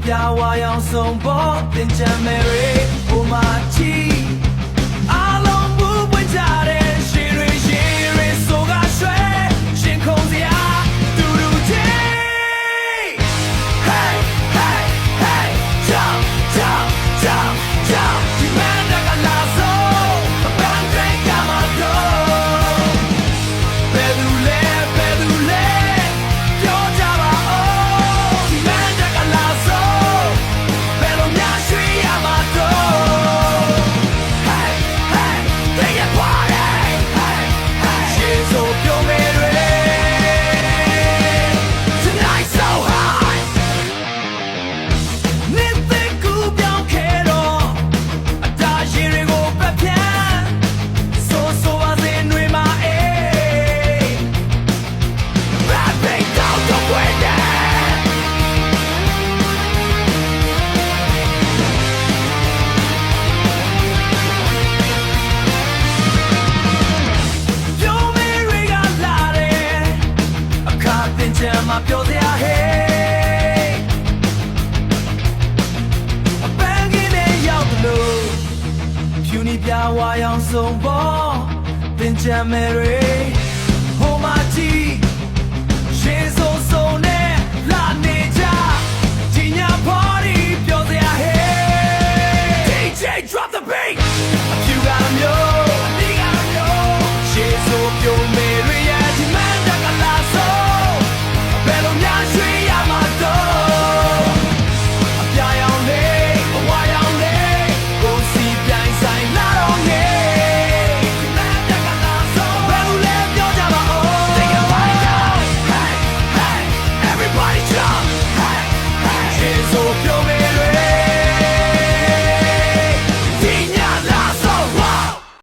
ပြဝါရောင်ဆုံးပေါ်သင်ချမ်းမယ်ရေဟိုမှာချီအားလုံးဘူးပွင့်ကြတဲ့ရှင်တွေဆိုကရွှဲရှင်ခုံစရာတူတူချင်း Hey hey hey jump jump jump jump ဒီမန်တကလာဆုံးအပန်းတွေကမတော့ဘယ်သူလဲပြောကြပါဦးဒီမန်တကလာဆုံးဘယ်လိုများရွှေ့ရမှာတော့ Hey hey take it party Hey hey ရှေ့ဆိုပြုံးမယ်တွေ Tonight so high နေတဲ့ကူပြောင်းခဲ့တော့အတားရည်တွေကိုပတ်ပြန်ဆိုပါစေတွေမှာအေး Rapping down the window ပြုံးမယ်တွေကလာတယ်အခါသင်ချမ်းမှာပြောစရာဟဲ့အပန်းကင်းနဲ့ရောက်လို့ဖြူနေပြဝါရောင်ဆုံးပေါ်သင်ချမ်းမယ်တွေ